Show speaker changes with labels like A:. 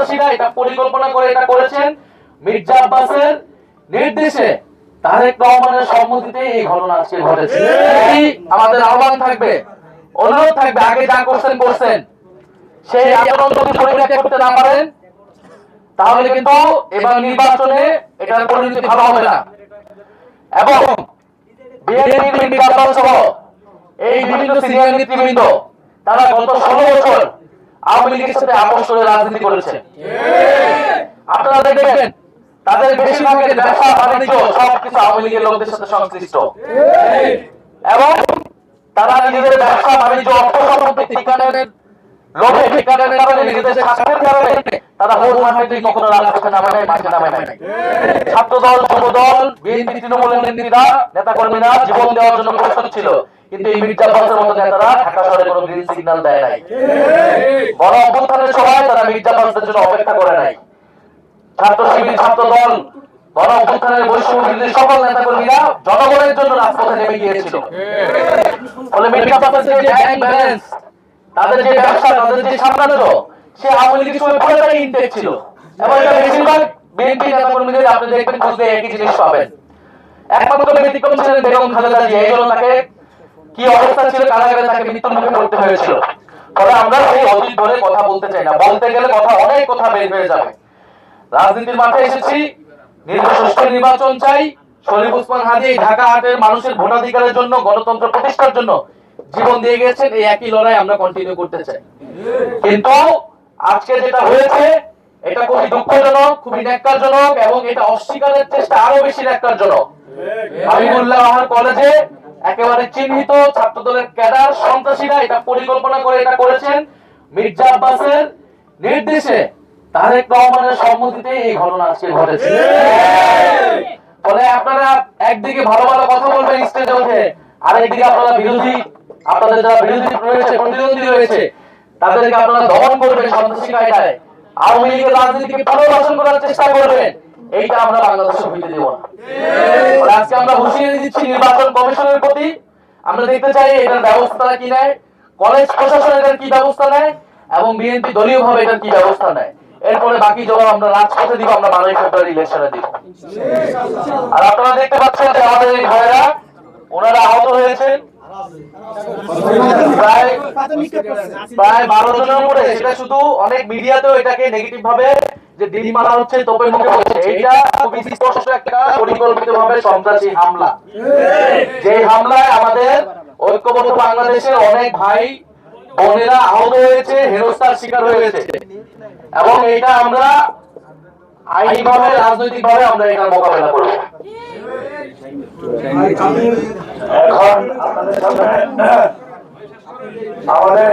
A: সন্ত্রাসীরা এটা পরিকল্পনা করে এটা করেছেন মির্জা আব্বাসের নির্দেশে, তারেক রহমানের সম্মতিতে এই ঘটনা আজকে ঘটেছে। আমাদের আহ্বান থাকবে, অনুরোধ থাকবে, আগে যা করছেন সেই আচরণ যদি পরিত্যাগ করতে না পারেন তাহলে কিন্তু এবার নির্বাচনে এটার পরিণতি ভালো হবে না। এবং বিএনপি নির্বাচন সহ এই বিভিন্ন সিনিয়র নেতৃবৃন্দ তারা গত 16 বছর আওয়ামী লীগের সাথে আপোষ করে রাজনীতি করেছে। আপনারা দেখবেন তাদের বেশিরভাগের ব্যবসা বাণিজ্য সবকিছু আওয়ামী লীগের লোকদের সাথে সংশ্লিষ্ট, এবং তারা নিজেদের ব্যবসা বাণিজ্য অর্থ সম্পত্তি ঠিকানার লোভে ঠিকানার কারণে নিজেদের স্বার্থের কারণে তারা হোলমার্কেটে কখনো রাজপথে নামে নাই, মাঠে নামে নাই। ছাত্রদল, যুবদল, বিএনপি, তৃণমূলের নেতৃত্বরা, নেতাকর্মীরা জীবন দেওয়ার জন্য প্রস্তুত ছিল, কিন্তু এই মির্জা আব্বাসের মতো নেতারা ঢাকা শহরে কোনো গ্রিন সিগন্যাল দেয় নাই। গণ অভ্যুত্থানের সময় তারা মির্জা আব্বাসের জন্য অপেক্ষা করে নাই। ছাত্র শিবির, ছাত্রদল, গণ অভ্যুত্থানের বৈষম্য বিরোধী সকল নেতাকর্মীরা জনগণের জন্য রাজপথে নেমে গিয়েছিল। ফলে মির্জা আব্বাসের যে ব্যাংক ব্যালেন্স, তাদের যে ব্যবসা, তাদের যে সাম্রাজ্য, সে আওয়ামী লীগের সময় পুরোটাই ইনটেক ছিল। এবং এটা বেশিরভাগ বিএনপি নেতাকর্মীদের আপনি দেখবেন খুঁজলে একই জিনিস পাবেন। একমাত্র ব্যতিক্রম ছিলেন বেগম খালেদা জিয়া। এই জন্য তাকে কি অবস্থা ছিল, কারাগারে তাকে মৃত্যুমুখে পড়তে হয়েছিল। তবে আমরা এই অতীত ধরে কথা বলতে চাই না, বলতে গেলে কথা অনেক কথা বের হয়ে যাবে। রাজনীতির মাঠে এসেছি, সুষ্ঠু নির্বাচন চাই। শরীফ ওসমান হাদী ঢাকা 8-এর মানুষের ভোটাধিকারের জন্য, গণতন্ত্র প্রতিষ্ঠার জন্য জীবন দিয়ে গেছেন। এই একই লড়াই আমরা কন্টিনিউ করতে চাই। কিন্তু আজকে যেটা হয়েছে এটা খুবই দুঃখজনক, খুবই ন্যাক্কারজনক, এবং এটা অস্বীকারের চেষ্টা আরো বেশি ন্যাক্কারজনক। হাবিবুল্লাহ কলেজে একেবারে চিহ্নিত ছাত্রদলের ক্যাডার সন্ত্রাসীরা এটা পরিকল্পনা করে এটা করেছেন মির্জা আব্বাসের নির্দেশে, তারেক রহমানের সম্মতিতে এই ঘটনা আজকে ঘটেছে। ফলে আপনারা একদিকে ভালো ভালো কথা বলবেন স্টেজে উঠে, আরেকদিকে আপনারা বিরোধী, আপনাদের যারা বিরোধী রয়েছে, প্রতিদ্বন্দ্বী রয়েছে, তাদেরকে আপনারা দমন করবেন সন্ত্রাসী কায়দায়, আওয়ামী লীগের রাজনীতিকে পুনর্বাসন করার চেষ্টা করবেন। এইটা আমরা বাংলাদেশে হইতে দেব না। আজকে আমরা হুঁশিয়ারি দিচ্ছি নির্বাচন কমিশনের প্রতি। আমরা দেখতে চাই এটার ব্যবস্থা কি নেয়, কলেজ প্রশাসন এটার কি ব্যবস্থা নেয়, এবং বিএনপি দলীয় ভাবে এটার কি ব্যবস্থা নেয়। এরপরে বাকি জবাব আমরা রাজপথে দিব, আমরা 12 ফেব্রুয়ারি ইলেকশনে দিব। আর আপনারা দেখতে পাচ্ছেন যে আমাদের এই ভাইরা, ওনারা আহত হয়েছেন প্রায় 12 জনের উপরে। সেটা শুধু অনেক মিডিয়াতেও এটাকে নেগেটিভ ভাবে যে দিদি মারা হচ্ছে, তোপের মুখে হচ্ছে। এটা খুবই স্পষ্ট একটা পরিকল্পিতভাবে সন্ত্রাসী হামলা, যে হামলায় আমাদের ঐক্যবদ্ধ বাংলাদেশের অনেক ভাই বোনেরা আহত হয়েছে, হেনস্থার শিকার হয়েছে। এবং এটা আমরা আইনিভাবে, রাজনৈতিকভাবে আমরা এটার মোকাবেলা করব। এখন আমাদের